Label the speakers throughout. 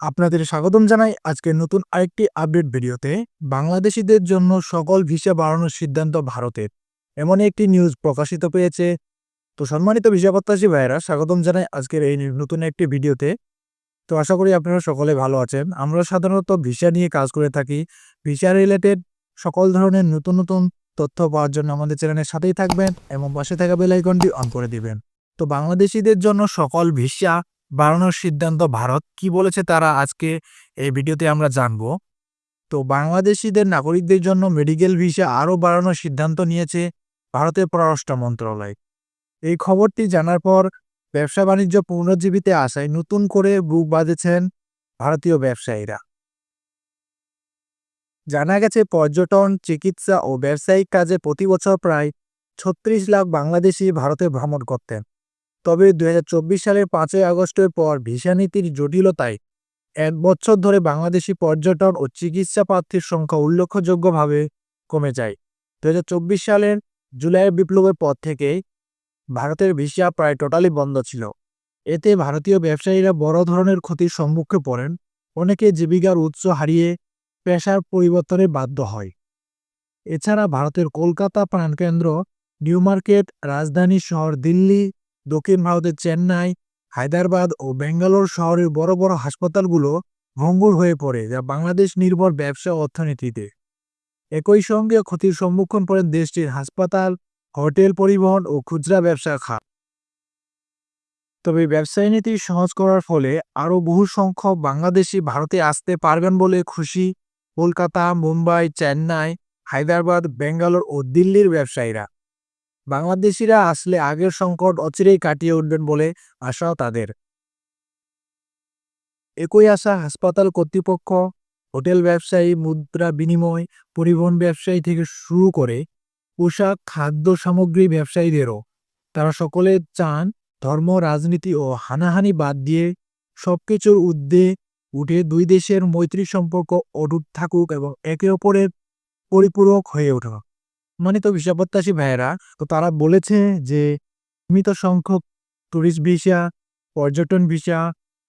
Speaker 1: আপনাদের স্বাগতম জানাই আজকের নতুন আরেকটি আপডেট ভিডিওতে। বাংলাদেশিদের জন্য সকল ভিসা বাড়ানোর সিদ্ধান্ত ভারতের, এমন একটি নিউজ প্রকাশিত পেয়েছে। তো সম্মানিত ভিসা প্রত্যাশী ভাইয়েরা, স্বাগতম জানাই আজকের এই নতুন একটি ভিডিওতে। তো আশা করি আপনারা সকলে ভালো আছেন। আমরা সাধারণত ভিসা নিয়ে কাজ করে থাকি। ভিসা রিলেটেড সকল ধরনের নতুন নতুন তথ্য পাওয়ার জন্য আমাদের চ্যানেলের সাথেই থাকবেন এবং পাশে থাকা বেল আইকনটি অন করে দিবেন। তো বাংলাদেশিদের জন্য সকল ভিসা বাড়ানোর সিদ্ধান্ত ভারত কি বলেছে তারা আজকে এই ভিডিওতে আমরা জানব। তো বাংলাদেশিদের নাগরিকদের জন্য মেডিকেল ভিসা আরও বাড়ানোর সিদ্ধান্ত নিয়েছে ভারতের পররাষ্ট্র মন্ত্রণালয়। এই খবরটি জানার পর ব্যবসা বাণিজ্য পুনরুজ্জীবিতে আসায় নতুন করে বুক বাঁধেছেন ভারতীয় ব্যবসায়ীরা। জানা গেছে পর্যটন, চিকিৎসা ও ব্যবসায়িক কাজে প্রতি বছর প্রায় ৩৬ লাখ বাংলাদেশি ভারতে ভ্রমণ করতেন। তবে ২০২৪ সালের ৫ই আগস্টের পর ভিসা নীতির জটিলতায় ১ বছর ধরে বাংলাদেশি পর্যটন ও চিকিৎসা প্রার্থীর সংখ্যা উল্লেখযোগ্যভাবে কমে যায়। ২০২৪ সালের জুলাইয়ের বিপ্লবের পর থেকে ভারতের ভিসা প্রায় টোটালি বন্ধ ছিল। এতে ভারতীয় ব্যবসায়ীরা বড় ধরনের ক্ষতির সম্মুখে পড়েন। অনেকে জীবিকার উৎস হারিয়ে পেশার পরিবর্তনে বাধ্য হয়। এছাড়া ভারতের কলকাতা প্রাণকেন্দ্র, নিউ মার্কেট, রাজধানী শহর দিল্লি, দক্ষিণ ভারতের চেন্নাই, হায়দ্রাবাদ ও বেঙ্গালোর শহরের বড় বড় হাসপাতালগুলো ভঙ্গুর হয়ে পড়ে, যা বাংলাদেশ নির্ভর ব্যবসা অর্থনীতিতে। একই সঙ্গে ক্ষতির সম্মুখীন পড়েন দেশটির হাসপাতাল, হোটেল, পরিবহন ও খুচরা ব্যবসার খাত। তবে ব্যবসায়ী নীতি সহজ করার ফলে আরও বহু সংখ্যক বাংলাদেশি ভারতে আসতে পারবেন বলে খুশি কলকাতা, মুম্বাই, চেন্নাই, হায়দ্রাবাদ, বেঙ্গালোর ও দিল্লির ব্যবসায়ীরা। বাংলাদেশিরা আসলে আগের সংকট অচিরেই কাটিয়ে উঠবেন বলে আশাও তাদের। একই আশা হাসপাতাল কর্তৃপক্ষ, হোটেল ব্যবসায়ী, মুদ্রা বিনিময়, পরিবহন ব্যবসায়ী থেকে শুরু করে পোশাক, খাদ্য সামগ্রী ব্যবসায়ীদেরও। তারা সকলে চান ধর্ম, রাজনীতি ও হানাহানি বাদ দিয়ে সবকিছুর ঊর্ধ্বে উঠে দুই দেশের মৈত্রী সম্পর্ক অটুট থাকুক এবং একে অপরের পরিপূরক হয়ে ওঠা। তো ভিসা প্রত্যাশী ভাইয়েরা, তো তারা বলেছে যে সীমিত সংখ্যক ট্যুরিস্ট ভিসা, পর্যটন ভিসা,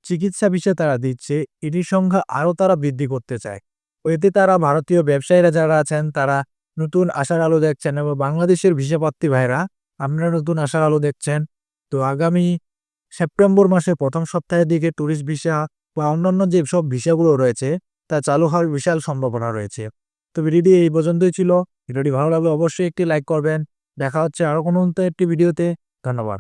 Speaker 1: চিকিৎসা ভিসা তারা দিচ্ছে। এটির সংখ্যা আরও তারা বৃদ্ধি করতে চায়। এতে তারা ভারতীয় ব্যবসায়ীরা যারা আছেন তারা নতুন আশার আলো দেখছেন এবং বাংলাদেশের ভিসা প্রার্থী ভাইরা আপনারা নতুন আশার আলো দেখছেন। তো আগামী সেপ্টেম্বর মাসের প্রথম সপ্তাহের দিকে ট্যুরিস্ট ভিসা বা অন্যান্য যে সব ভিসাগুলো রয়েছে তা চালু হওয়ার বিশাল সম্ভাবনা রয়েছে। তো ভিডিওটি এই পর্যন্তই ছিল। ভিডিওটি ভালো লাগলে অবশ্যই একটি লাইক করবেন। দেখা হচ্ছে আরও কোনো একটি ভিডিওতে। ধন্যবাদ।